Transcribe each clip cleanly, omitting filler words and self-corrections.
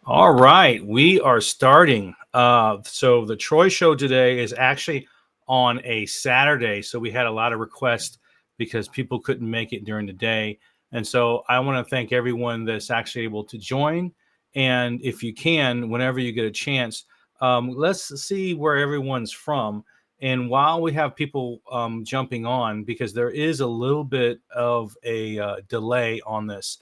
All right, we are starting. So the Troy show today is actually on a Saturday. So we had a lot of requests because people couldn't make it during the day. And so I want to thank everyone that's actually able to join. And if you can, whenever you get a chance, let's see where everyone's from. And while we have people jumping on, because there is a little bit of a delay on this,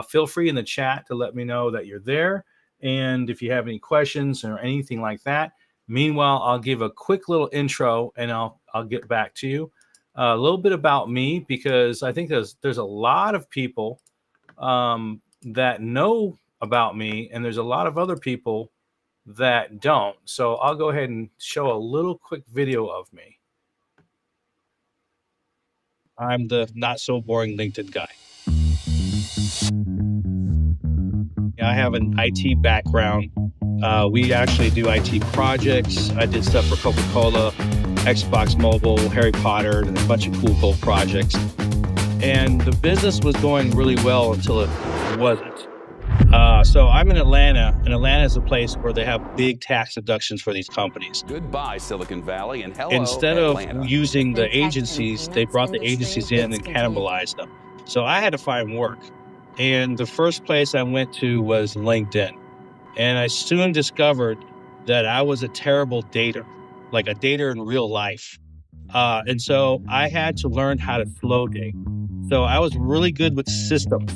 feel free in the chat to let me know that you're there and if you have any questions or anything like that. Meanwhile, I'll give a quick little intro and I'll get back to you. A little bit about me because I think there's a lot of people that know about me, and there's a lot of other people that don't. So I'll go ahead and show a little quick video of me. I'm the not so boring LinkedIn guy. I have an IT background. We actually do IT projects. I did stuff for Coca-Cola, Xbox Mobile, Harry Potter, and a bunch of cool projects. And the business was going really well until it wasn't. So I'm in Atlanta, and Atlanta is a place where they have big tax deductions for these companies. Goodbye, Silicon Valley, and hello, Instead Atlanta. of using the agencies, they brought the agencies in and cannibalized them. So I had to find work. And the first place I went to was LinkedIn. And I soon discovered that I was a terrible dater, like a dater in real life. And so I had to learn how to slow date. So I was really good with systems.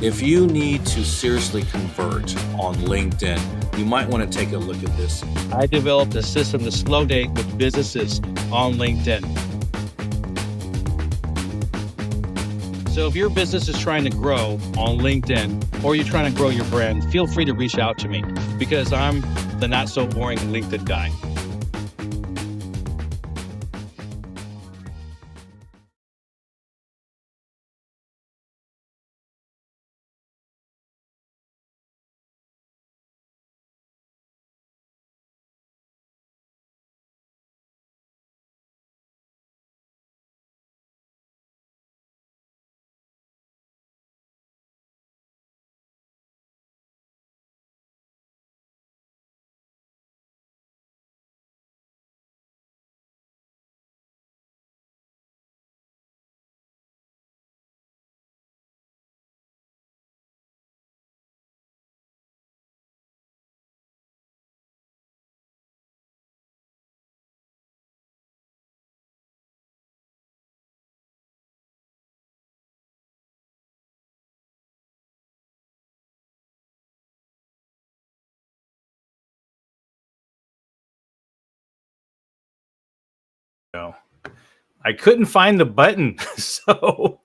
If you need to seriously convert on LinkedIn, you might want to take a look at this. I developed a system to slow date with businesses on LinkedIn. So if your business is trying to grow on LinkedIn or you're trying to grow your brand, feel free to reach out to me because I'm the not so boring LinkedIn guy. I couldn't find the button. So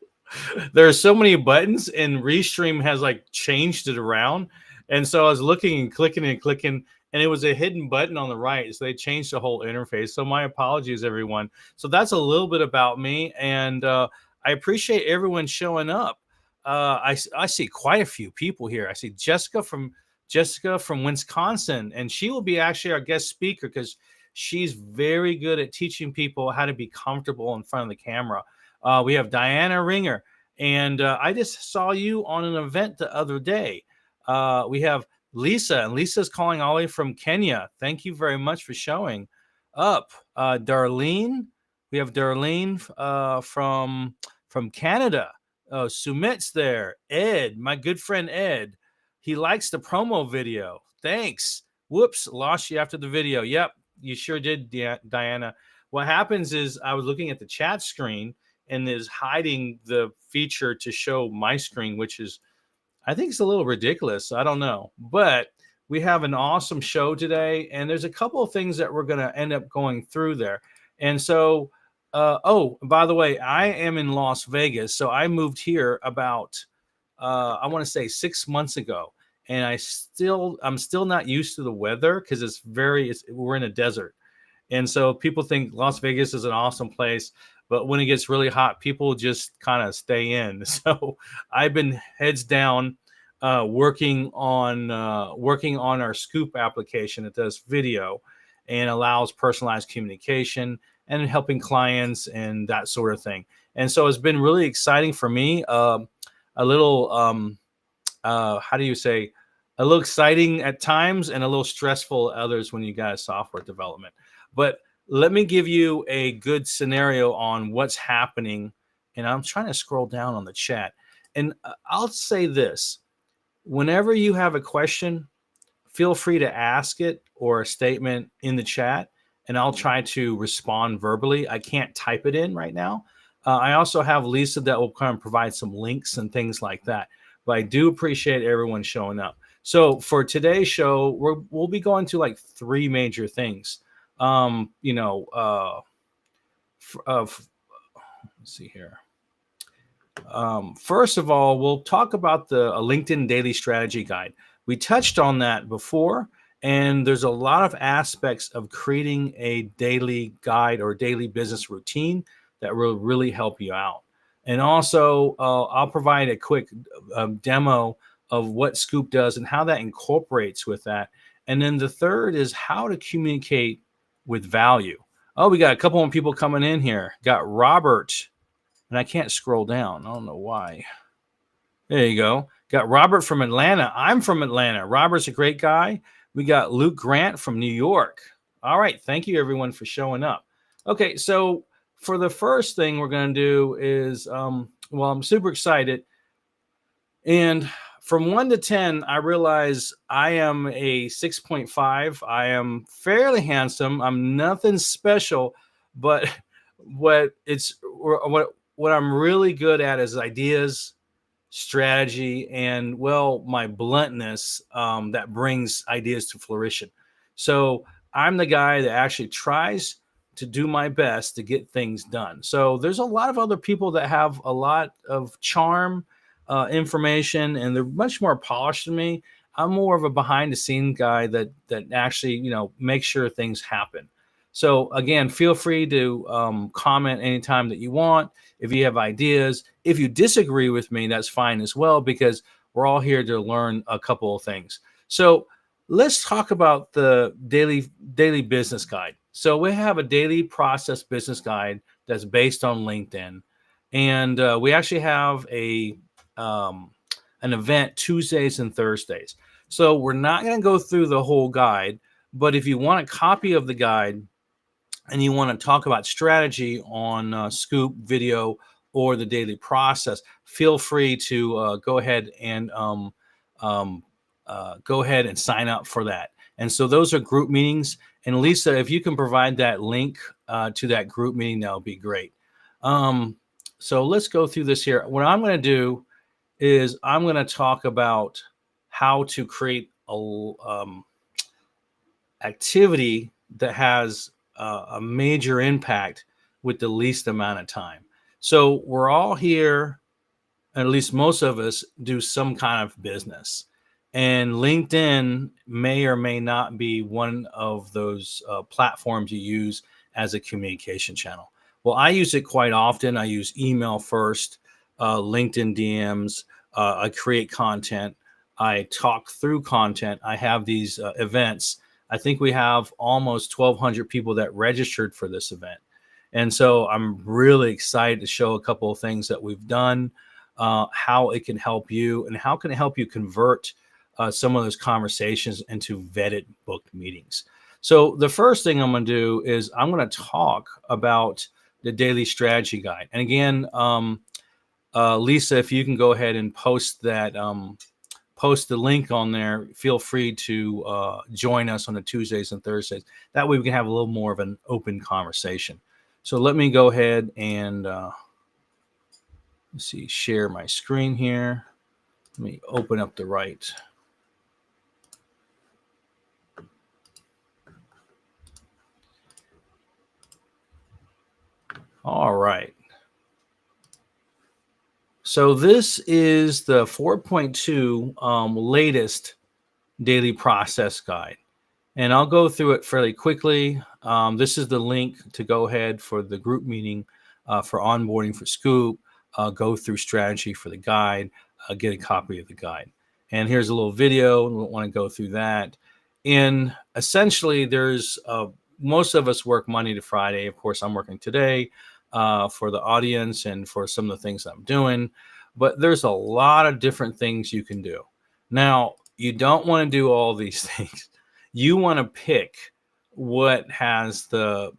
there are so many buttons, and Restream has like changed it around. And so I was looking and clicking, and it was a hidden button on the right. So they changed the whole interface. So my apologies, everyone. So that's a little bit about me. And I appreciate everyone showing up. I see quite a few people here. I see Jessica from Wisconsin, and she will be actually our guest speaker because she's very good at teaching people how to be comfortable in front of the camera. We have Diana Ringer, and I just saw you on an event the other day. We have Lisa, and Lisa's calling all the way from Kenya. Thank you very much for showing up. Darlene, we have Darlene from Canada. Sumit's there. Ed, my good friend Ed, he likes the promo video. Thanks. Whoops, lost you after the video. Yep, you sure did, Diana. What happens is I was looking at the chat screen and is hiding the feature to show my screen, which is, I think it's a little ridiculous. I don't know. But we have an awesome show today, and there's a couple of things that we're going to end up going through there. And so, oh, by the way, I am in Las Vegas. So I moved here about, I want to say 6 months ago. And I'm still not used to the weather because we're in a desert. And so people think Las Vegas is an awesome place, but when it gets really hot, people just kind of stay in. So I've been heads down working on our Scoop application that does video and allows personalized communication and helping clients and that sort of thing. And so it's been really exciting for me. A little how do you say? a little exciting at times and a little stressful at others when you got software development. But let me give you a good scenario on what's happening. And I'm trying to scroll down on the chat. And I'll say this: whenever you have a question, feel free to ask it or a statement in the chat, and I'll try to respond verbally. I can't type it in right now. I also have Lisa that will kind of provide some links and things like that. But I do appreciate everyone showing up. So for today's show, we'll be going to like three major things. You know, let's see here. First of all, we'll talk about the LinkedIn Daily Strategy Guide. We touched on that before, and there's a lot of aspects of creating a daily guide or daily business routine that will really help you out. And also, I'll provide a quick demo of what Scoop does and how that incorporates with that. And then the third is how to communicate with value. Oh, we got a couple of people coming in here. Got Robert, and I can't scroll down. I don't know why. There you go. Got Robert from Atlanta. I'm from Atlanta. Robert's a great guy. We got Luke Grant from New York. All right. Thank you, everyone, for showing up. Okay. So for the first thing we're going to do is, well, I'm super excited. And from 1 to 10, I realize I am a 6.5. I am fairly handsome. I'm nothing special, but what I'm really good at is ideas, strategy, and well, my bluntness that brings ideas to fruition. So I'm the guy that actually tries to do my best to get things done. So there's a lot of other people that have a lot of charm, information, and they're much more polished than me. I'm more of a behind the scenes guy that actually, you know, makes sure things happen. So again, feel free to comment anytime that you want. If you have ideas, if you disagree with me, that's fine as well, because we're all here to learn a couple of things. So let's talk about the daily business guide. So we have a daily process business guide that's based on LinkedIn, and we actually have an event Tuesdays and Thursdays. So we're not going to go through the whole guide, but if you want a copy of the guide and you want to talk about strategy on Scoop video or the daily process, feel free to go ahead and sign up for that. And so those are group meetings. And Lisa, if you can provide that link to that group meeting, that would be great. So let's go through this here. What I'm going to do is I'm going to talk about how to create a activity that has a major impact with the least amount of time. So we're all here, at least most of us do some kind of business. And LinkedIn may or may not be one of those platforms you use as a communication channel. Well, I use it quite often. I use email first, LinkedIn DMs. I create content. I talk through content. I have these events. I think we have almost 1,200 people that registered for this event. And so I'm really excited to show a couple of things that we've done, how it can help you, and how can it help you convert some of those conversations into vetted booked meetings. So the first thing I'm going to do is I'm going to talk about the daily strategy guide. And again, Lisa, if you can go ahead and post that, post the link on there, feel free to join us on the Tuesdays and Thursdays. That way we can have a little more of an open conversation. So let me go ahead and let's see, share my screen here. Let me open up the right. All right. So this is the 4.2 latest daily process guide. And I'll go through it fairly quickly. This is the link to go ahead for the group meeting for onboarding for Scoop, go through strategy for the guide, get a copy of the guide. And here's a little video. We don't want to go through that. And essentially, there's most of us work Monday to Friday. Of course, I'm working today for the audience and for some of the things I'm doing. But there's a lot of different things you can do. Now, You don't want to do all these things. You want to pick what has the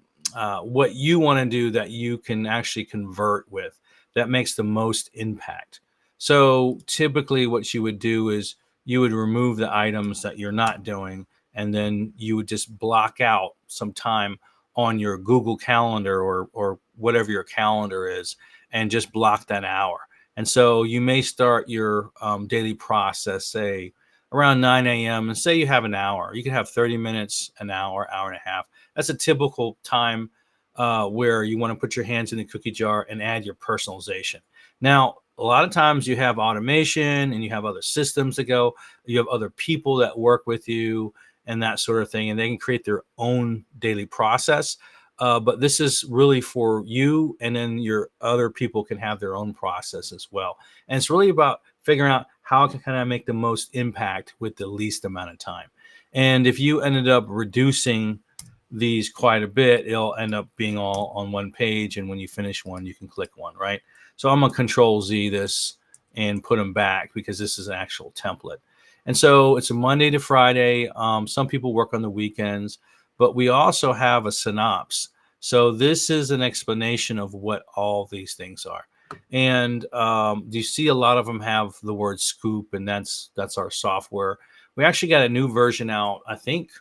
what you want to do that you can actually convert with, that makes the most impact. So typically what you would do is you would remove the items that you're not doing, and then you would just block out some time on your Google Calendar or whatever your calendar is, and just block that hour. And so you may start your daily process, say around 9 a.m. and say you have an hour. You can have 30 minutes, an hour, hour and a half. That's a typical time where you want to put your hands in the cookie jar and add your personalization. Now, a lot of times you have automation and you have other systems that go, you have other people that work with you and that sort of thing, and they can create their own daily process. But this is really for you, and then your other people can have their own process as well. And it's really about figuring out how can I make the most impact with the least amount of time. And if you ended up reducing these quite a bit, it'll end up being all on one page. And when you finish one, you can click one, right? So I'm going to Control Z this and put them back because this is an actual template. And so it's a Monday to Friday. Some people work on the weekends, but we also have a synopsis. So this is an explanation of what all these things are. And you see a lot of them have the word scoop, and that's our software. We actually got a new version out, I think,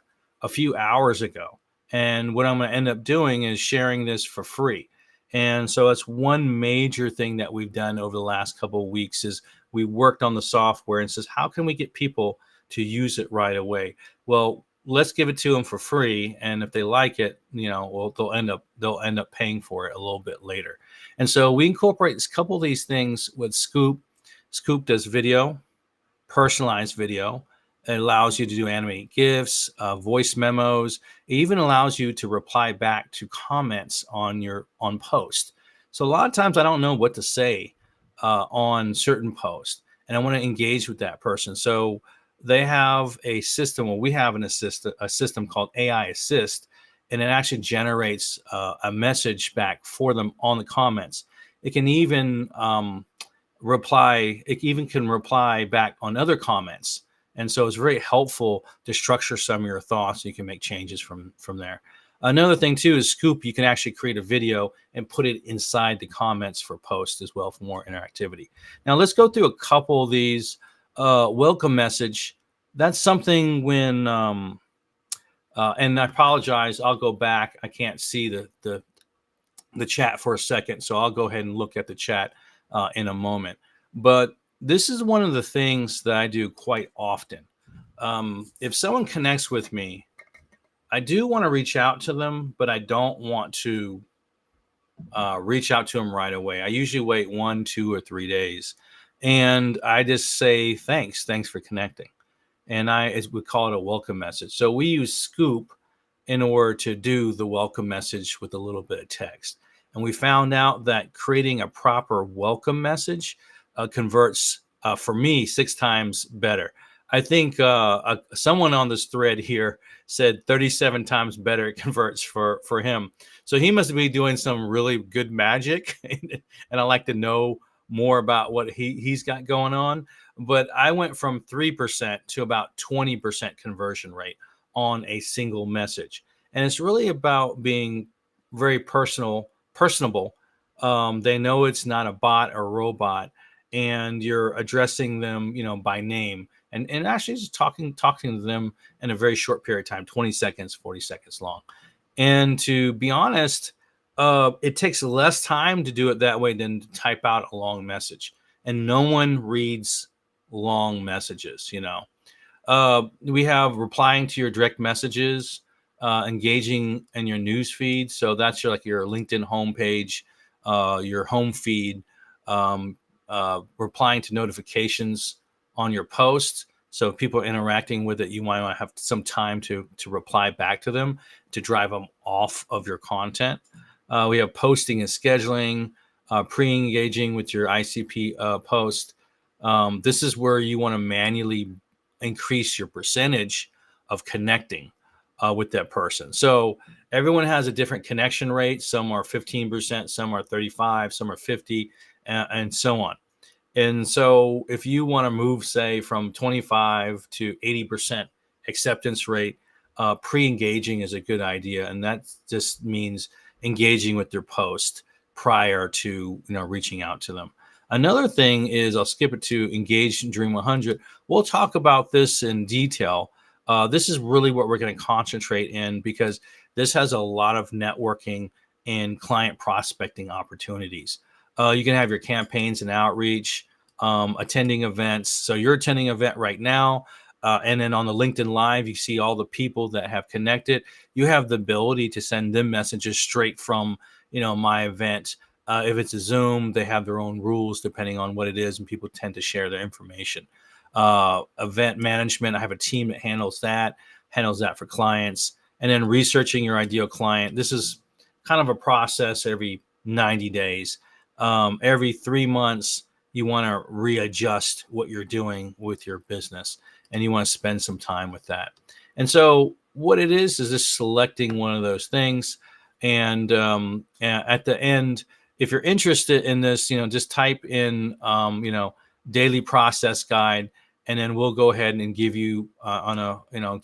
a few hours ago. And what I'm going to end up doing is sharing this for free. And so that's one major thing that we've done over the last couple of weeks is we worked on the software and says, how can we get people to use it right away? Well, let's give it to them for free. And if they like it, well, they'll end up paying for it a little bit later. And so we incorporate a couple of these things with Scoop. Scoop does video, personalized video. It allows you to do animated GIFs, voice memos. It even allows you to reply back to comments on post. So a lot of times I don't know what to say on certain posts, and I want to engage with that person. So they have a system, or we have a system called AI Assist, and it actually generates a message back for them on the comments. It can even reply. It even can reply back on other comments. And so it's very helpful to structure some of your thoughts. So you can make changes from there. Another thing too is Scoop. You can actually create a video and put it inside the comments for posts as well for more interactivity. Now let's go through a couple of these. Welcome message. That's something when, and I apologize. I'll go back. I can't see the chat for a second, so I'll go ahead and look at the chat in a moment. But this is one of the things that I do quite often. If someone connects with me, I do want to reach out to them, but I don't want to reach out to them right away. I usually wait 1, 2, or 3 days, and I just say thanks for connecting, and we call it a welcome message. So we use Scoop in order to do the welcome message with a little bit of text, and we found out that creating a proper welcome message converts for me 6 times better. I think someone on this thread here said 37 times better it converts for him. So he must be doing some really good magic, and I like to know more about what he's got going on. But I went from 3% to about 20% conversion rate on a single message, and it's really about being very personable. They know it's not a bot or robot, and you're addressing them, by name, and actually just talking to them in a very short period of time, 20 seconds, 40 seconds long. And to be honest, it takes less time to do it that way than to type out a long message. And no one reads long messages, We have replying to your direct messages, engaging in your news feed. So that's your LinkedIn homepage, your home feed, replying to notifications on your post. So if people are interacting with it, you might want to have some time to reply back to them to drive them off of your content. We have posting and scheduling, pre-engaging with your ICP post. This is where you want to manually increase your percentage of connecting with that person. So everyone has a different connection rate. Some are 15%, some are 35%, some are 50%, and so on. And so if you want to move, say, from 25 to 80% acceptance rate, pre-engaging is a good idea. And that just means engaging with their post prior to reaching out to them. Another thing is, I'll skip it to engage in Dream 100. We'll talk about this in detail. This is really what we're going to concentrate in, because this has a lot of networking and client prospecting opportunities. You can have your campaigns and outreach, attending events. So you're attending an event right now. And then on the LinkedIn Live, you see all the people that have connected. You have the ability to send them messages straight from, my event. If it's a Zoom, they have their own rules depending on what it is, and people tend to share their information. Event management, I have a team that handles that for clients. And then researching your ideal client. This is kind of a process every 90 days. Every 3 months, you want to readjust what you're doing with your business, and you want to spend some time with that. And so what it is just selecting one of those things. And at the end, if you're interested in this, just type in, daily process guide, and then we'll go ahead and give you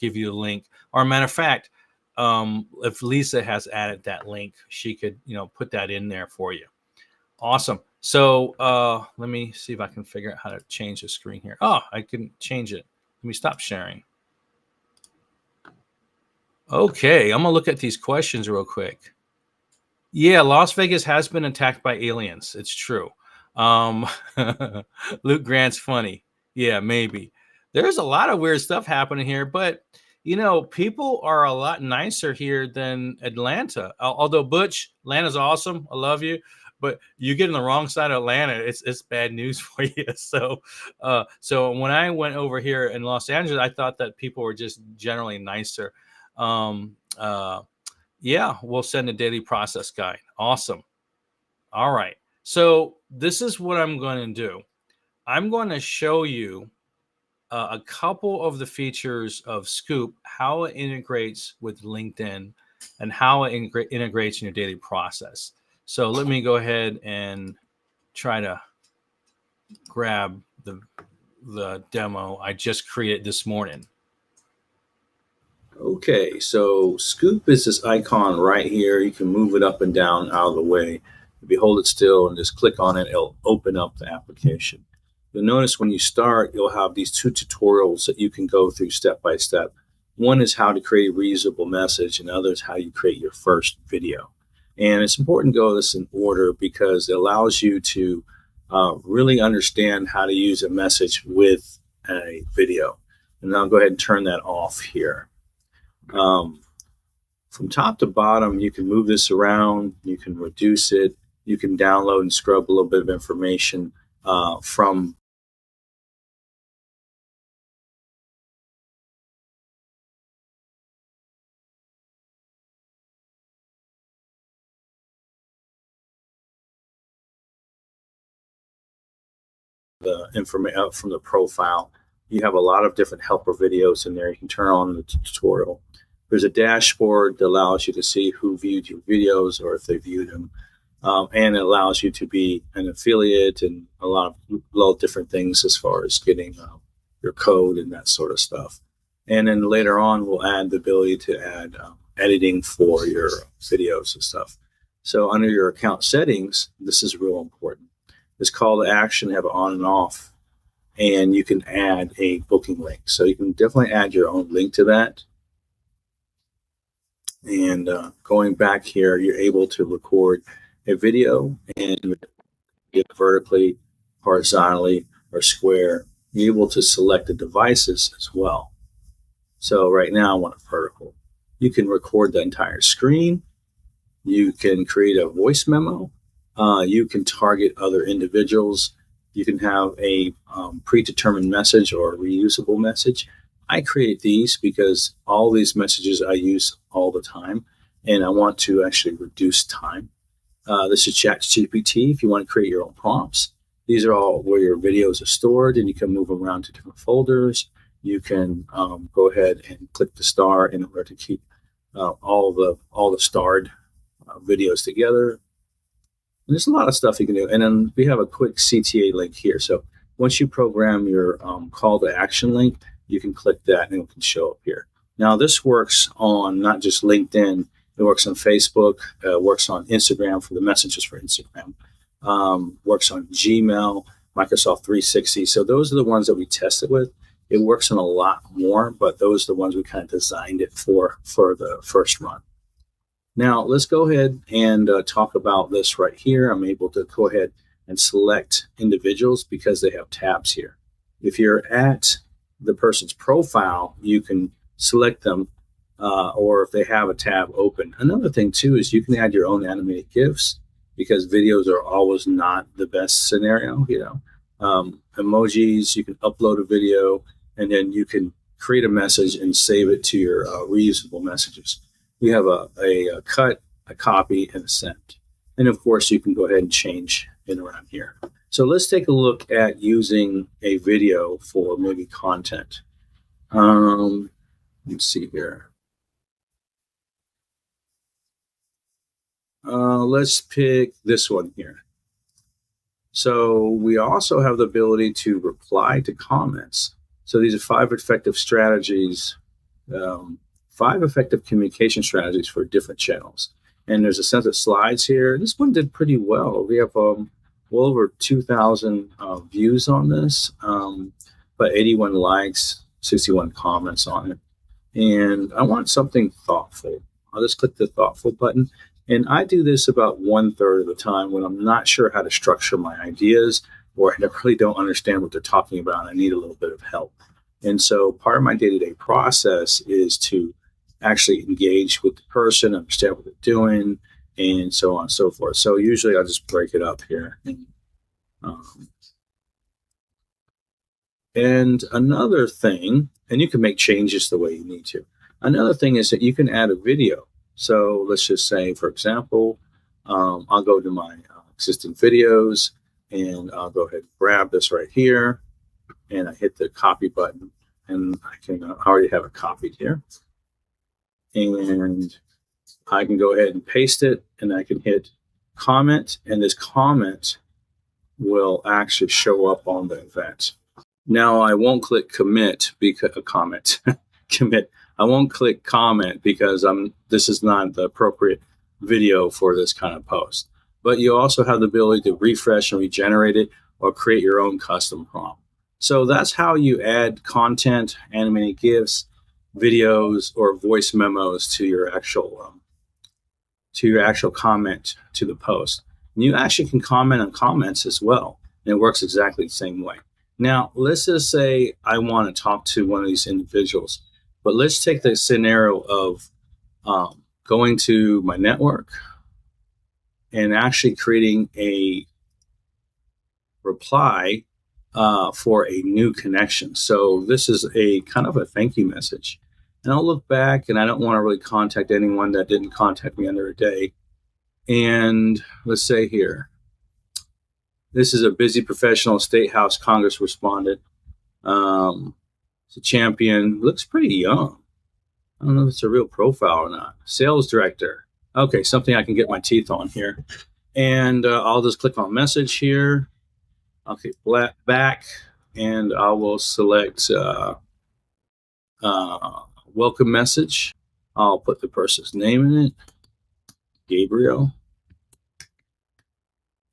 give you a link. Or a matter of fact, if Lisa has added that link, she could, put that in there for you. Awesome. So let me see if I can figure out how to change the screen here. Oh, I can change it. Let me stop sharing. Okay, I'm gonna look at these questions real quick. Yeah, Las Vegas has been attacked by aliens. It's true. Um, Luke Grant's funny. Yeah, maybe. There's a lot of weird stuff happening here, but people are a lot nicer here than Atlanta. Although Butch, Atlanta's awesome. I love you, but you get on the wrong side of Atlanta, it's bad news for you. So when I went over here in Los Angeles, I thought that people were just generally nicer. Um, uh, yeah, we'll send a daily process guide. Awesome. All right. So this is what I'm going to do. I'm going to show you a couple of the features of Scoop, how it integrates with LinkedIn, and how it integrates in your daily process. So let me go ahead and try to grab the demo I just created this morning. Okay, so Scoop is this icon right here. You can move it up and down out of the way. If you hold it still and just click on it, it'll open up the application. You'll notice when you start, you'll have these two tutorials that you can go through step by step. One is how to create a reusable message, and the other is how you create your first video. And it's important to go this in order because it allows you to really understand how to use a message with a video. And I'll go ahead and turn that off here. From top to bottom, you can move this around, you can reduce it, you can download and scrub a little bit of information from the information from the profile. You have a lot of different helper videos in there. You can turn on the tutorial. There's a dashboard that allows you to see who viewed your videos or if they viewed them. And it allows you to be an affiliate and a lot of different things as far as getting your code and that sort of stuff. And then later on, we'll add the ability to add editing for your videos and stuff. So under your account settings, this is real important. This call to action, have it on and off, and you can add a booking link. So you can definitely add your own link to that. And going back here, you're able to record a video and it vertically, horizontally, or square. You're able to select the devices as well. So right now I want it vertical. You can record the entire screen. You can create a voice memo. You can target other individuals. You can have a predetermined message or a reusable message. I create these because all these messages I use all the time, and I want to actually reduce time. This is ChatGPT if you want to create your own prompts. These are all where your videos are stored, and you can move them around to different folders. You can go ahead and click the star in order to keep all the starred videos together. And there's a lot of stuff you can do. And then we have a quick CTA link here. So once you program your call to action link, you can click that and it can show up here. Now, this works on not just LinkedIn, it works on Facebook, works on Instagram for the messages for Instagram, works on Gmail, Microsoft 360. So those are the ones that we tested with. It works on a lot more, but those are the ones we kind of designed it for the first run. Now, let's go ahead and talk about this right here. I'm able to go ahead and select individuals because they have tabs here. If you're at the person's profile, you can select them or if they have a tab open. Another thing, too, is you can add your own animated GIFs because videos are always not the best scenario. Emojis, you can upload a video, and then you can create a message and save it to your reusable messages. You have a cut, a copy, and a send. And of course, you can go ahead and change it around here. So let's take a look at using a video for maybe content. Let's see here. Let's pick this one here. So we also have the ability to reply to comments. So these are 5 effective strategies, 5 effective communication strategies for different channels. And there's a set of slides here. This one did pretty well. We have well over 2,000 views on this, but 81 likes, 61 comments on it. And I want something thoughtful. I'll just click the thoughtful button. And I do this about 1/3 of the time when I'm not sure how to structure my ideas or I really don't understand what they're talking about. I need a little bit of help. And so part of my day-to-day process is to actually engage with the person, understand what they're doing, and so on and so forth. So usually I'll just break it up here. And another thing, and you can make changes the way you need to. Another thing is that you can add a video. So let's just say, for example, I'll go to my existing videos and I'll go ahead and grab this right here and I hit the copy button and I can already have it copied here. And I can go ahead and paste it and I can hit comment and this comment will actually show up on the event. Now I won't click commit because commit. I won't click comment because this is not the appropriate video for this kind of post. But you also have the ability to refresh and regenerate it or create your own custom prompt. So that's how you add content, animated GIFs, videos, or voice memos to your actual comment to the post. And you actually can comment on comments as well. And it works exactly the same way. Now, let's just say I want to talk to one of these individuals. But let's take the scenario of going to my network and actually creating a reply for a new connection. So this is a kind of a thank you message. And I'll look back and I don't want to really contact anyone that didn't contact me under a day. And let's say here, this is a busy professional state house Congress respondent. It's a champion, looks pretty young. I don't know if it's a real profile or not. Sales director. Okay, something I can get my teeth on here. And I'll just click on message here. I'll click back and I will select welcome message. I'll put the person's name in it, Gabriel.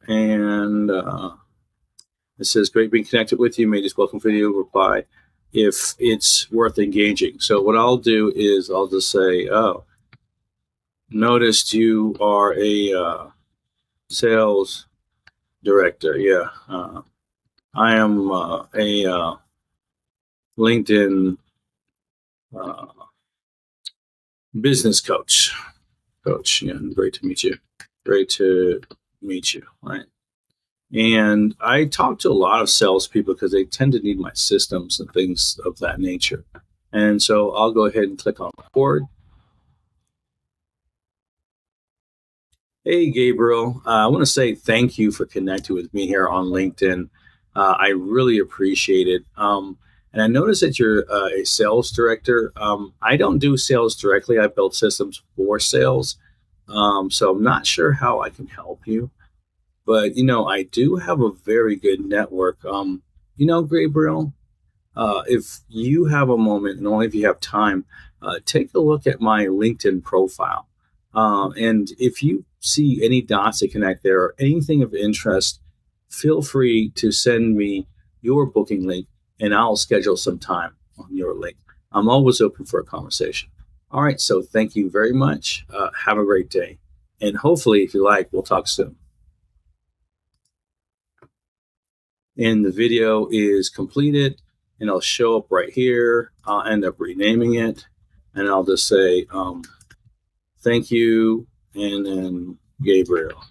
And it says, great being connected with you. Made this welcome video reply if it's worth engaging. So what I'll do is I'll just say, oh, noticed you are a sales director. Yeah. I am a LinkedIn business coach. Yeah, great to meet you. Great to meet you. Right. And I talk to a lot of salespeople because they tend to need my systems and things of that nature. And so I'll go ahead and click on record. Hey, Gabriel. I want to say thank you for connecting with me here on LinkedIn. I really appreciate it. And I noticed that you're a sales director. I don't do sales directly. I build systems for sales. So I'm not sure how I can help you. But I do have a very good network. Gabriel, if you have a moment, and only if you have time, take a look at my LinkedIn profile. And if you see any dots to connect there or anything of interest, feel free to send me your booking link and I'll schedule some time on your link. I'm always open for a conversation. All right, so thank you very much. Have a great day. And hopefully, if you like, we'll talk soon. And the video is completed and it'll show up right here. I'll end up renaming it and I'll just say, thank you, and then Gabriel.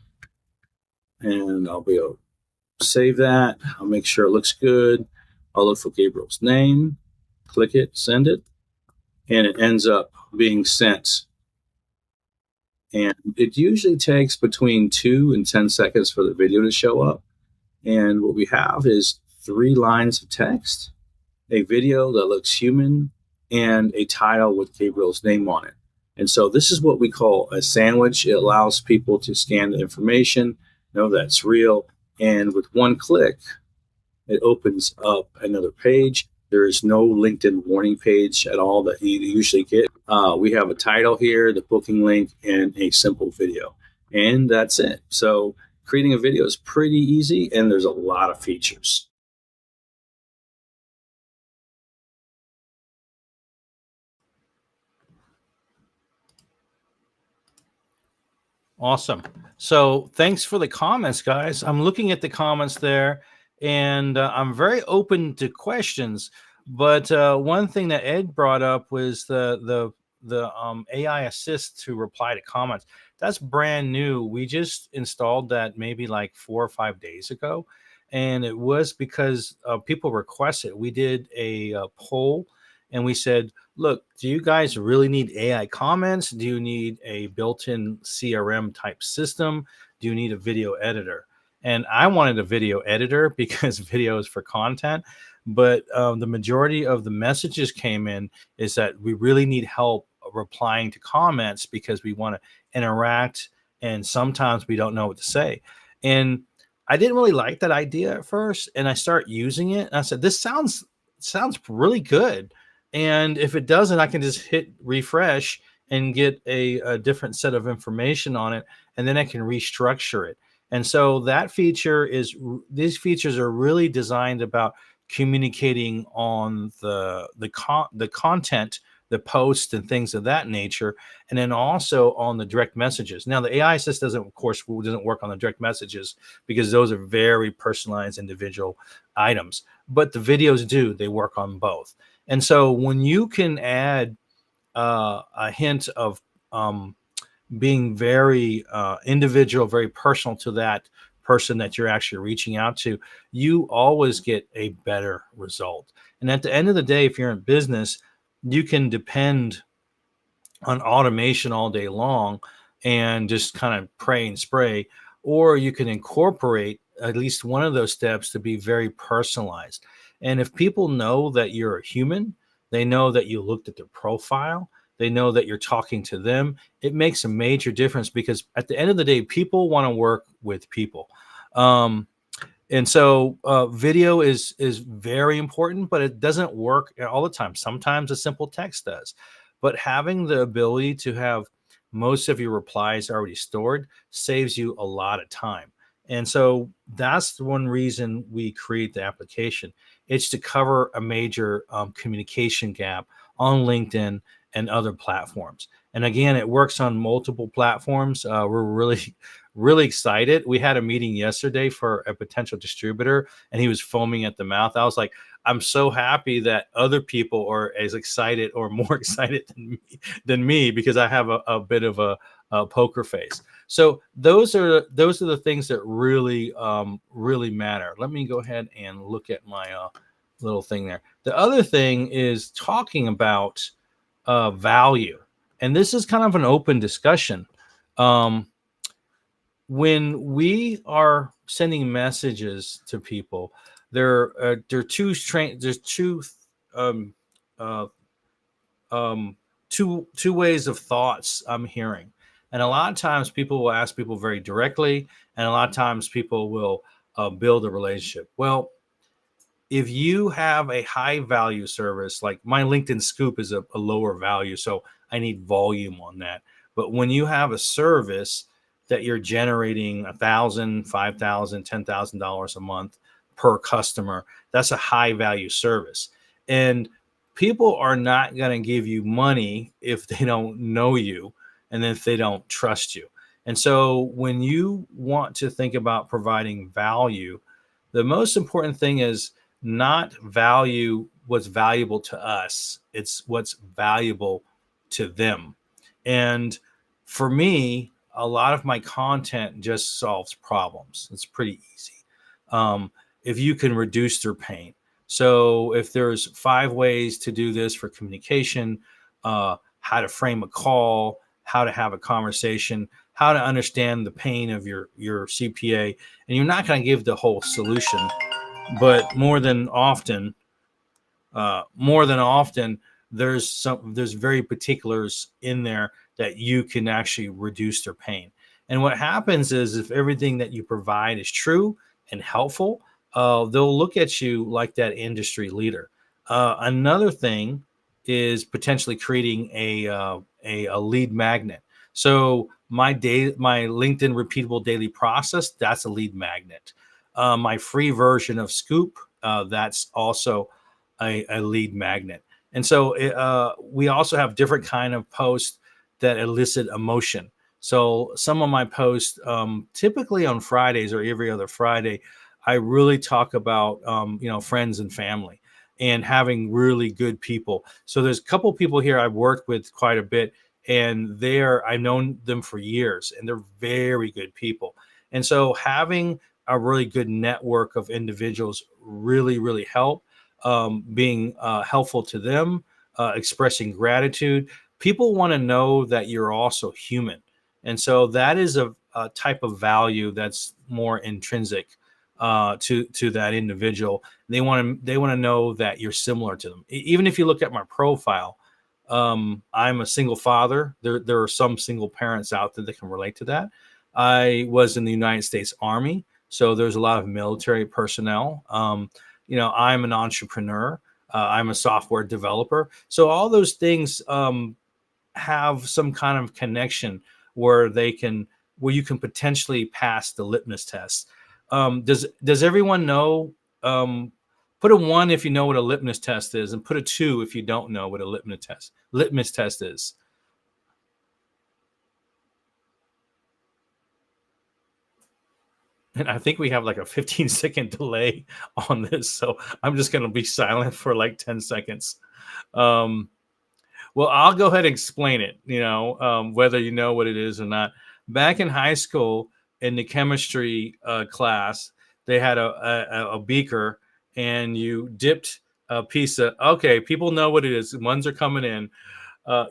And I'll be able to save that. I'll make sure it looks good. I'll look for Gabriel's name, click it, send it, and it ends up being sent. And it usually takes between 2 and 10 seconds for the video to show up. And what we have is 3 lines of text, a video that looks human, and a title with Gabriel's name on it. And so this is what we call a sandwich. It allows people to scan the information, know that's real, and with one click, it opens up another page. There is no LinkedIn warning page at all that you usually get. We have a title here, the booking link, and a simple video. And that's it. So creating a video is pretty easy, and there's a lot of features. Awesome. So thanks for the comments, guys. I'm looking at the comments there, and I'm very open to questions. But one thing that Ed brought up was the AI assist to reply to comments. That's brand new. We just installed that maybe like 4 or 5 days ago, and it was because people requested. We did a poll, and we said, look, do you guys really need AI comments? Do you need a built-in CRM type system? Do you need a video editor? And I wanted a video editor because video is for content. But the majority of the messages came in is that we really need help replying to comments because we want to interact and sometimes we don't know what to say. And I didn't really like that idea at first. And I start using it. And I said, this sounds really good. And if it doesn't, I can just hit refresh and get a different set of information on it, and then I can restructure it. And so that feature is, these features are really designed about communicating on the content, the posts and things of that nature, and then also on the direct messages. Now, the AI assist doesn't work on the direct messages because those are very personalized individual items, but the videos do. They work on both. And so when you can add a hint of being very individual, very personal to that person that you're actually reaching out to, you always get a better result. And at the end of the day, if you're in business, you can depend on automation all day long and just kind of pray and spray, or you can incorporate at least one of those steps to be very personalized. And if people know that you're a human, they know that you looked at their profile, they know that you're talking to them, it makes a major difference because at the end of the day, people want to work with people. And so video is very important, but it doesn't work all the time. Sometimes a simple text does. But having the ability to have most of your replies already stored saves you a lot of time. And so that's one reason we create the application. It's to cover a major communication gap on LinkedIn and other platforms. And again, it works on multiple platforms. We're really excited. We had a meeting yesterday for a potential distributor, and he was foaming at the mouth. I was like, I'm so happy that other people are as excited or more excited than me because I have a bit of a poker face. So those are the things that really really matter. Let me go ahead and look at my little thing there. The other thing is talking about value, and this is kind of an open discussion. When we are sending messages to people, there are two um, uh, two ways of thoughts I'm hearing. And a lot of times people will ask people very directly, and a lot of times people will build a relationship. Well, if you have a high value service, like my LinkedIn scoop is a lower value, so I need volume on that. But when you have a service that you're generating 1,000, 5,000, $10,000 a month per customer, that's a high value service. And people are not going to give you money if they don't know you and if they don't trust you. And so when you want to think about providing value, the most important thing is not value what's valuable to us, it's what's valuable to them. And for me, a lot of my content just solves problems. It's pretty easy. If you can reduce their pain. So if there's 5 ways to do this for communication, how to frame a call, how to have a conversation, how to understand the pain of your CPA, and you're not going to give the whole solution, but more than often, there's very particulars in there that you can actually reduce their pain. And what happens is if everything that you provide is true and helpful, they'll look at you like that industry leader. Another thing is potentially creating a lead magnet. So my LinkedIn repeatable daily process, that's a lead magnet. My free version of Scoop, that's also a lead magnet. And so we also have different kind of posts that elicit emotion. So some of my posts, typically on Fridays or every other Friday, I really talk about friends and family and having really good people. So there's a couple people here I've worked with quite a bit, and I've known them for years, and they're very good people. And so having a really good network of individuals really, really help, being helpful to them, expressing gratitude. People want to know that you're also human. And so that is a type of value that's more intrinsic to that individual. They want to know that you're similar to them. Even if you look at my profile, I'm a single father. There are some single parents out there that can relate to that. I was in the United States Army, so there's a lot of military personnel. I'm an entrepreneur. I'm a software developer. So all those things have some kind of connection where where you can potentially pass the litmus test. Does everyone know? Put a 1 if you know what a litmus test is, and put a 2 if you don't know what a litmus test is. And I think we have like a 15-second delay on this, so I'm just going to be silent for like 10 seconds. Um, Well, I'll go ahead and explain it, whether you know what it is or not. Back in high school, in the chemistry class, they had a beaker, and you dipped a piece of, okay, people know what it is. Ones are coming in.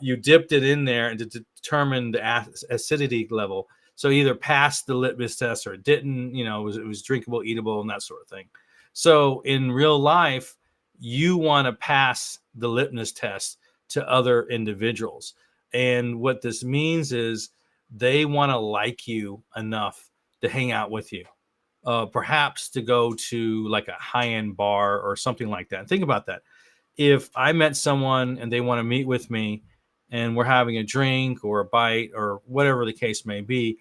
You dipped it in there and to determine the acidity level. So either passed the litmus test or it didn't. It was drinkable, eatable, and that sort of thing. So in real life, you want to pass the litmus test to other individuals. And what this means is they want to like you enough to hang out with you, perhaps to go to like a high end bar or something like that. Think about that. If I met someone and they want to meet with me and we're having a drink or a bite or whatever the case may be,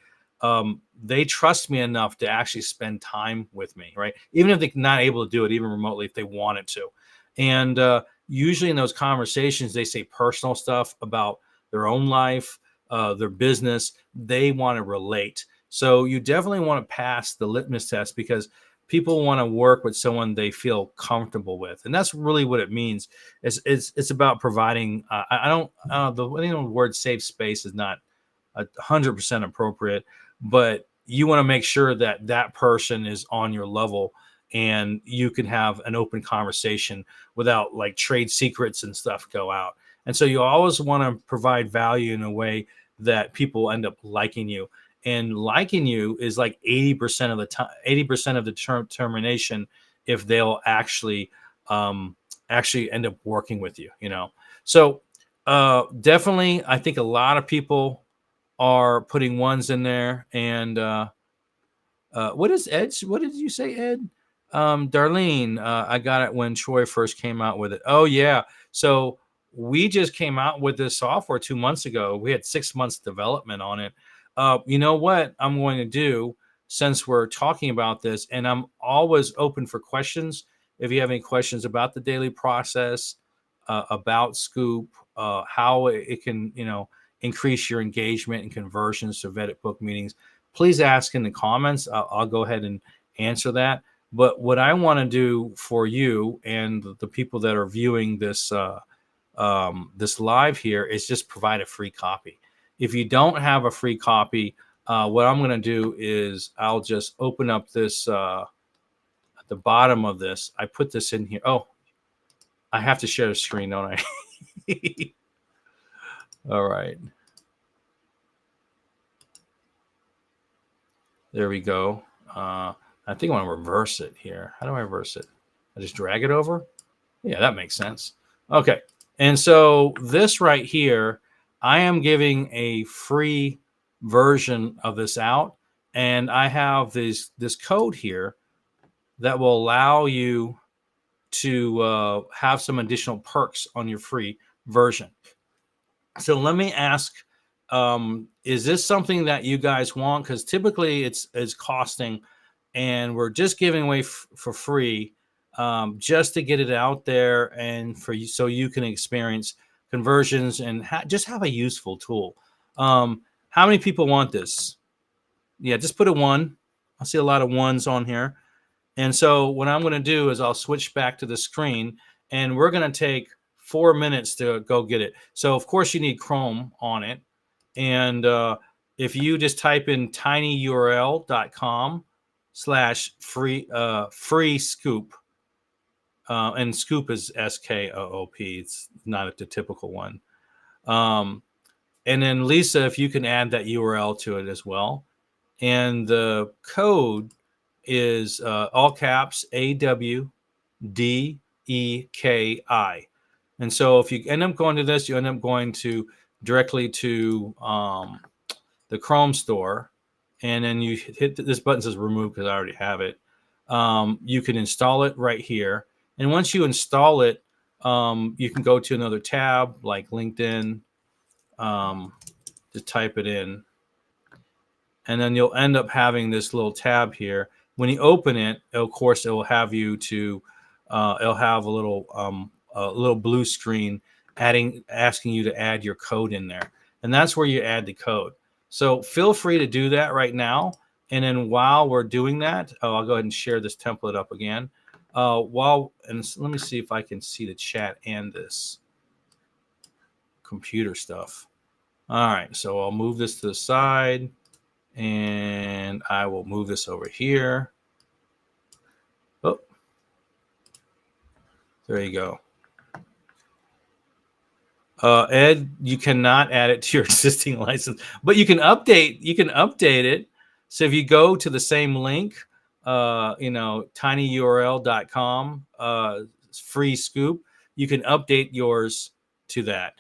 they trust me enough to actually spend time with me, right? Even if they're not able to do it, even remotely, if they wanted to. And usually in those conversations, they say personal stuff about their own life, their business. They want to relate. So you definitely want to pass the litmus test because people want to work with someone they feel comfortable with, and that's really what it means. It's about providing. I don't. The word safe space is not 100% appropriate, but you want to make sure that that person is on your level and you can have an open conversation without like trade secrets and stuff go out. And so you always want to provide value in a way that people end up liking you. And liking you is like 80% of the time, 80% of the determination if they'll actually end up working with you. So definitely, I think a lot of people are putting ones in there. And what is Ed? What did you say, Ed? Darlene, I got it when Troy first came out with it. Oh yeah. So we just came out with this software 2 months ago. We had 6 months development on it. You know what I'm going to do since we're talking about this, and I'm always open for questions. If you have any questions about the daily process, about Scoop, how it can, increase your engagement and conversions to vetted book meetings, please ask in the comments. I'll go ahead and answer that. But what I want to do for you and the people that are viewing this this live here is just provide a free copy. If you don't have a free copy, what I'm going to do is I'll just open up this at the bottom of this. I put this in here. Oh, I have to share the screen, don't I? All right. There we go. I think I want to reverse it here. How do I reverse it? I just drag it over? Yeah, that makes sense. Okay. And so this right here, I am giving a free version of this out. And I have this code here that will allow you to have some additional perks on your free version. So let me ask, is this something that you guys want? Because typically it's costing, and we're just giving away for free, just to get it out there and for you, so you can experience conversions and just have a useful tool. How many people want this? Yeah, just put a one. I see a lot of ones on here. And so what I'm going to do is I'll switch back to the screen, and we're going to take 4 minutes to go get it. So of course you need Chrome on it. And if you just type in tinyurl.com/free scoop, and scoop is SKOOP. It's not the typical one. And then Lisa, if you can add that URL to it as well. And the code is all caps AWDEKI. And so if you end up going to this, you end up going to directly to the Chrome store, and then you hit this button says remove because I already have it. You can install it right here, and once you install it, you can go to another tab like LinkedIn, to type it in, and then you'll end up having this little tab here. When you open it, of course, it will have you to, it'll have a little blue screen asking you to add your code in there, and that's where you add the code. So feel free to do that right now. And then while we're doing that, I'll go ahead and share this template up again. And let me see if I can see the chat and this computer stuff. All right, so I'll move this to the side, and I will move this over here. Oh, there you go. Ed, you cannot add it to your existing license, but you can update it. So if you go to the same link, tinyurl.com, free scoop, you can update yours to that.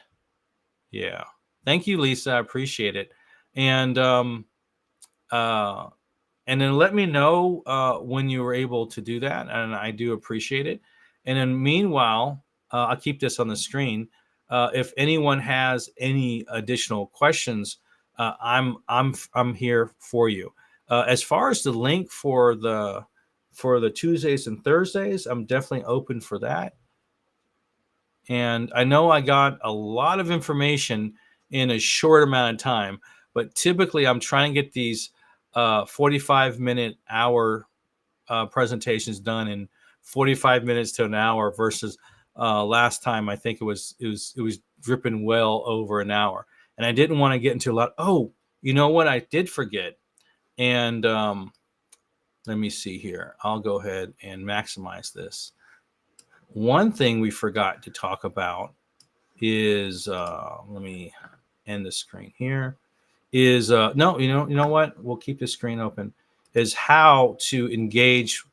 Yeah. Thank you, Lisa. I appreciate it. And then let me know when you were able to do that, and I do appreciate it. And then meanwhile, I'll keep this on the screen. If anyone has any additional questions, I'm here for you. As far as the link for the Tuesdays and Thursdays, I'm definitely open for that. And I know I got a lot of information in a short amount of time, but typically I'm trying to get these 45-minute hour presentations done in 45 minutes to an hour versus last time I think it was dripping well over an hour. And I didn't want to get into a lot. Oh, you know what? I did forget. And let me see here. I'll go ahead and maximize this. One thing we forgot to talk about is let me end the screen here. Is no, you know what? We'll keep the screen open. Is how to engage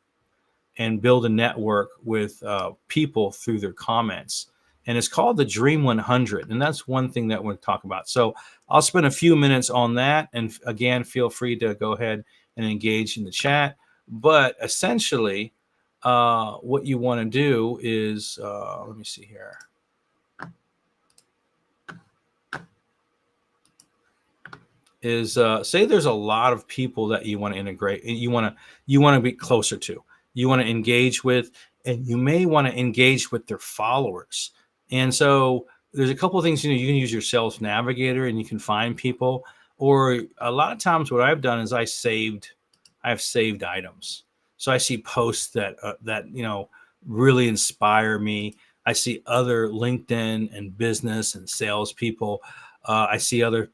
and build a network with people through their comments. and it's called the Dream 100. And that's one thing that we'll talk about. So I'll spend a few minutes on that. And again, feel free to go ahead and engage in the chat. But essentially, what you want to do is, let me see here. Is say there's a lot of people that you want to integrate, you want to be closer to, you want to engage with, and you may want to engage with their followers. And so there's a couple of things, you can use your sales navigator and you can find people, or a lot of times what I've done is I've saved items. So I see posts that really inspire me. I see other LinkedIn and business and sales people. I see other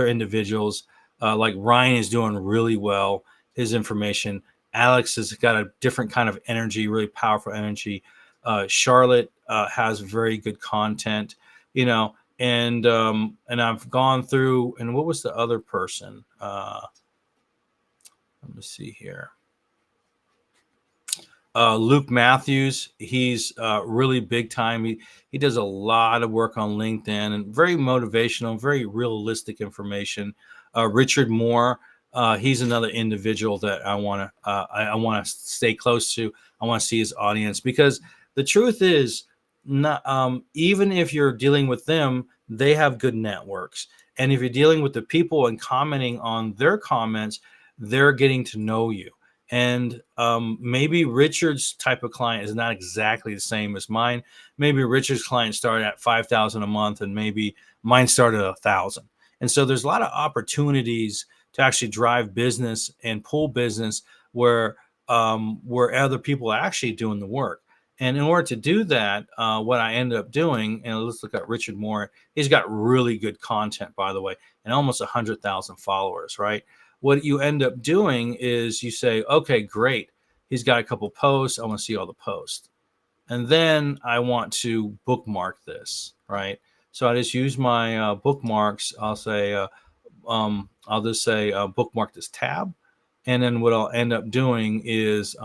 individuals, like Ryan is doing really well. His information. Alex has got a different kind of energy, really powerful energy. Charlotte has very good content, and I've gone through. And what was the other person? Let me see here. Luke Matthews, he's really big time. He does a lot of work on LinkedIn and very motivational, very realistic information. Richard Moore, he's another individual that I want to stay close to. I want to see his audience, because the truth is, not even if you're dealing with them, they have good networks, and if you're dealing with the people and commenting on their comments, they're getting to know you. And maybe Richard's type of client is not exactly the same as mine. Maybe Richard's client started at 5,000 a month, and maybe mine started at 1,000. And so there's a lot of opportunities to actually drive business and pull business where other people are actually doing the work. And in order to do that, what I ended up doing, and let's look at Richard Moore. He's got really good content, by the way, and almost 100,000 followers, right? What you end up doing is you say, okay, great. He's got a couple posts. I want to see all the posts. And then I want to bookmark this, right? So I just use my bookmarks. I'll just say bookmark this tab. And then what I'll end up doing is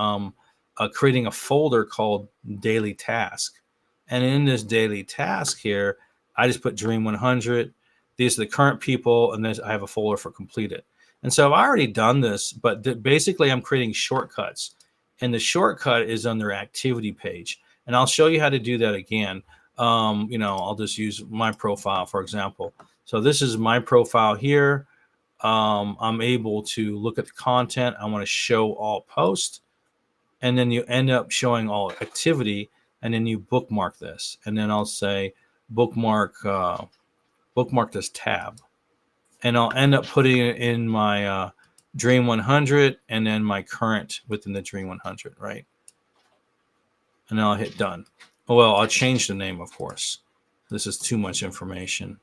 creating a folder called daily task. And in this daily task here, I just put Dream 100. These are the current people, and then I have a folder for completed. And so I've already done this, but basically I'm creating shortcuts. And the shortcut is on their activity page. And I'll show you how to do that again. I'll just use my profile, for example. So this is my profile here. I'm able to look at the content. I want to show all posts. And then you end up showing all activity. And then you bookmark this. And then I'll say bookmark this tab. And I'll end up putting it in my Dream 100 and then my current within the Dream 100, right? And then I'll hit done. Well, I'll change the name, of course. This is too much information.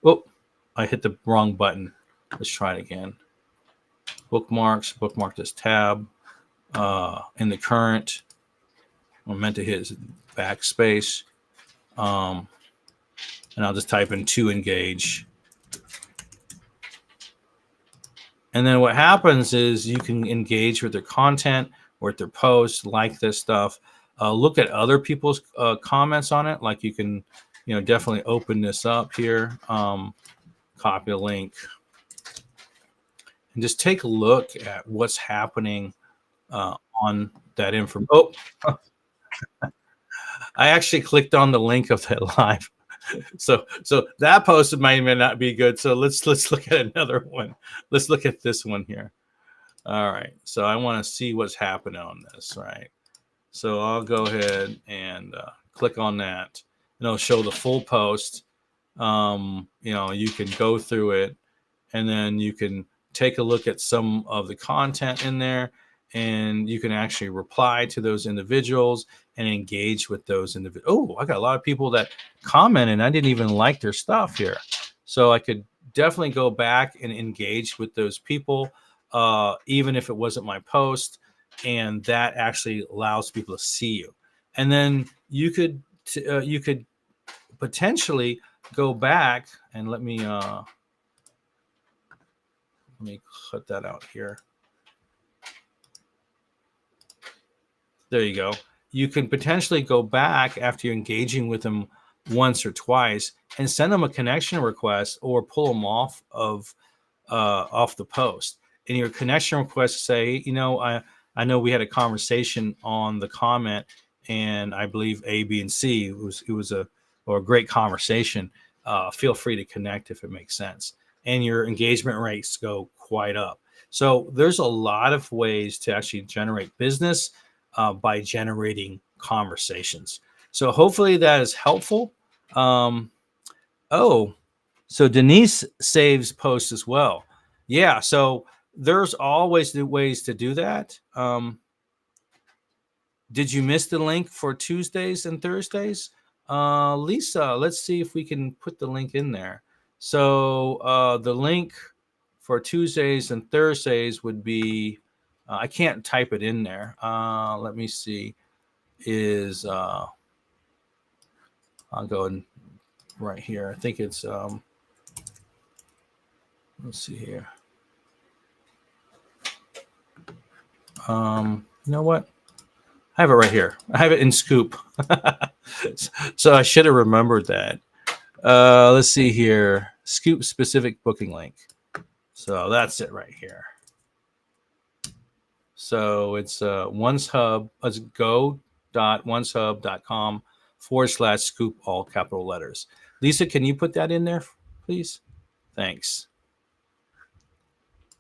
Oh, I hit the wrong button. Let's try it again. Bookmarks, bookmark this tab. In the current, I meant to hit backspace. And I'll just type in to engage. And then what happens is you can engage with their content or with their posts, like this stuff. Look at other people's comments on it. Like you can, definitely open this up here, copy a link, and just take a look at what's happening on that information. Oh, I actually clicked on the link of that live. So that post may not be good. So let's look at another one. Let's look at this one here. All right. So I want to see what's happening on this, right? So I'll go ahead and click on that, and it'll show the full post. You can go through it, and then you can take a look at some of the content in there, and you can actually reply to those individuals and engage with those individuals. Oh, I got a lot of people that comment, and I didn't even like their stuff here. So I could definitely go back and engage with those people, even if it wasn't my post. And that actually allows people to see you. And then you could potentially go back and let me cut that out here. There you go. you can potentially go back after you're engaging with them once or twice and send them a connection request or pull them off the post. In your connection request, say, I know we had a conversation on the comment, and I believe A, B, and C. It was a great conversation. Feel free to connect if it makes sense, and your engagement rates go quite up. So there's a lot of ways to actually generate business by generating conversations. So hopefully that is helpful. Oh, so Denise saves posts as well. Yeah, so there's always new ways to do that. Did you miss the link for Tuesdays and Thursdays? Lisa, let's see if we can put the link in there. So the link for Tuesdays and Thursdays would be, I can't type it in there. Let me see. I'll go in right here. I think it's, let's see here. You know what? I have it right here. I have it in Scoop. So I should have remembered that. Let's see here. Scoop specific booking link. So that's it right here. So it's OneShub. Let's go.oneshub.com/scoop, all capital letters. Lisa, can you put that in there, please? Thanks.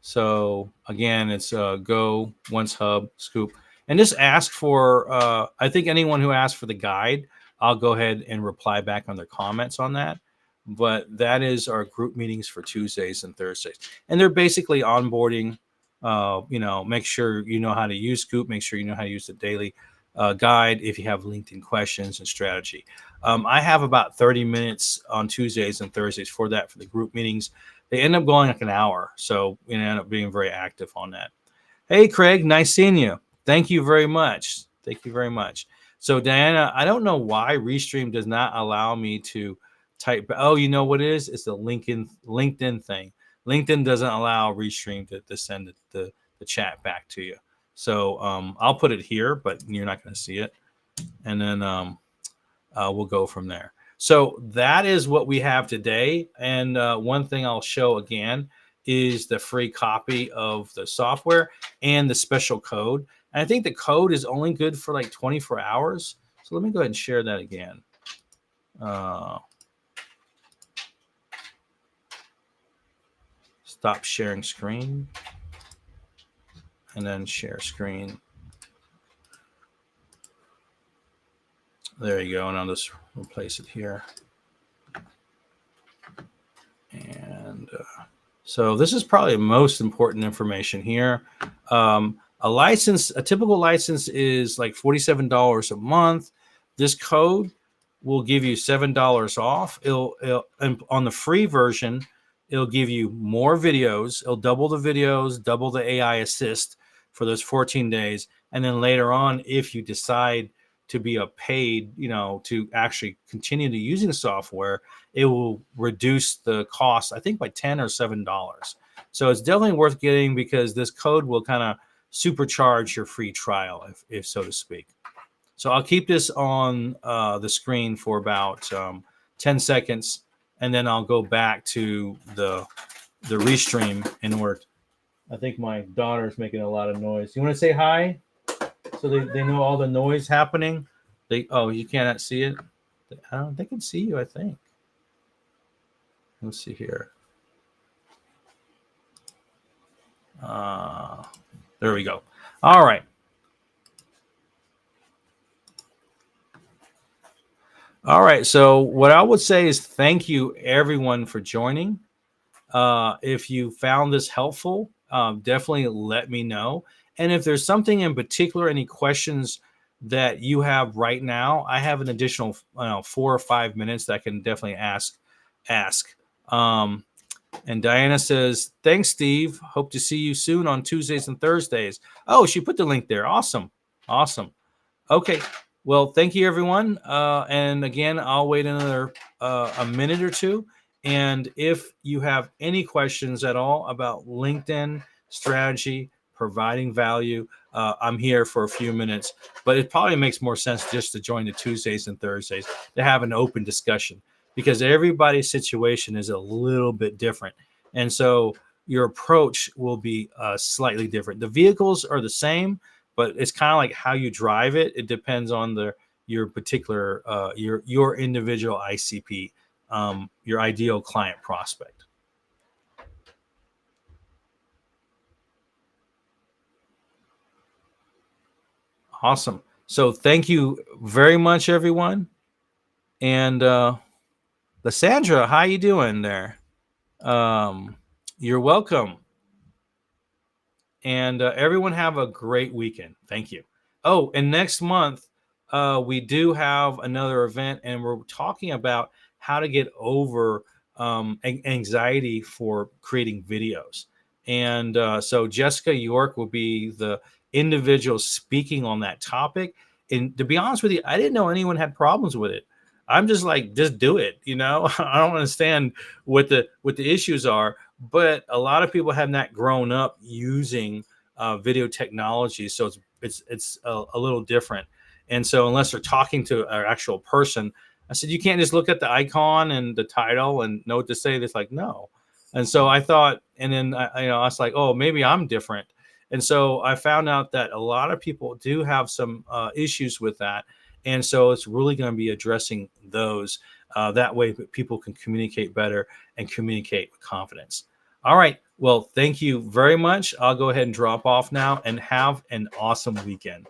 So again, it's go OneShub scoop, and just ask for. I think anyone who asks for the guide, I'll go ahead and reply back on their comments on that. But that is our group meetings for Tuesdays and Thursdays, and they're basically onboarding. Make sure you know how to use Scoop. Make sure you know how to use the daily guide if you have LinkedIn questions and strategy. I have about 30 minutes on Tuesdays and Thursdays for that for the group meetings. They end up going like an hour, so we end up being very active on that. Hey, Craig, nice seeing you. Thank you very much. Thank you very much. So, Diana, I don't know why Restream does not allow me to type. Oh, you know what it is? It's the LinkedIn thing. LinkedIn doesn't allow Restream to send the chat back to you. So I'll put it here, but you're not going to see it. And then we'll go from there. So that is what we have today. And one thing I'll show again is the free copy of the software and the special code. And I think the code is only good for like 24 hours. So let me go ahead and share that again. Stop sharing screen. And then share screen. There you go. And I'll just replace it here. And so this is probably the most important information here. A typical license is like $47 a month. This code will give you $7 off. And on the free version, it'll give you more videos. It'll double the videos, double the AI assist for those 14 days. And then later on, if you decide to be a paid, to actually continue to using the software, it will reduce the cost, I think, by $10 or $7. So it's definitely worth getting because this code will kind of supercharge your free trial, if so to speak. So I'll keep this on the screen for about 10 seconds, and then I'll go back to the Restream in order. I think my daughter's making a lot of noise. You want to say hi? So they know all the noise happening. You cannot see it. They can see you, I think. Let's see here. There we go. All right. All right. So what I would say is thank you, everyone, for joining. If you found this helpful, definitely let me know. And if there's something in particular, any questions that you have right now, I have an additional 4 or 5 minutes that I can definitely ask. And Diana says, thanks, Steve. Hope to see you soon on Tuesdays and Thursdays. Oh, she put the link there. Awesome. Okay. Well, thank you, everyone. And again, I'll wait another a minute or two. And if you have any questions at all about LinkedIn strategy, providing value. I'm here for a few minutes, but it probably makes more sense just to join the Tuesdays and Thursdays to have an open discussion, because everybody's situation is a little bit different. And so your approach will be slightly different. The vehicles are the same, but it's kind of like how you drive it. It depends on your particular your individual ICP, your ideal client prospect. Awesome. So thank you very much, everyone. And Lysandra, how you doing there? You're welcome. And everyone have a great weekend. Thank you. Oh, and next month we do have another event, and we're talking about how to get over anxiety for creating videos. And so Jessica York will be the individual speaking on that topic. And to be honest with you, I didn't know anyone had problems with it. I'm just like, just do it. I don't understand what the issues are, but a lot of people have not grown up using video technology, so it's a little different. And so unless they're talking to an actual person, I said, you can't just look at the icon and the title and know what to say. It's like, no. And so I thought, and then I was like, oh, maybe I'm different. And so I found out that a lot of people do have some issues with that. And so it's really going to be addressing those. That way people can communicate better and communicate with confidence. All right. Well, thank you very much. I'll go ahead and drop off now, and have an awesome weekend.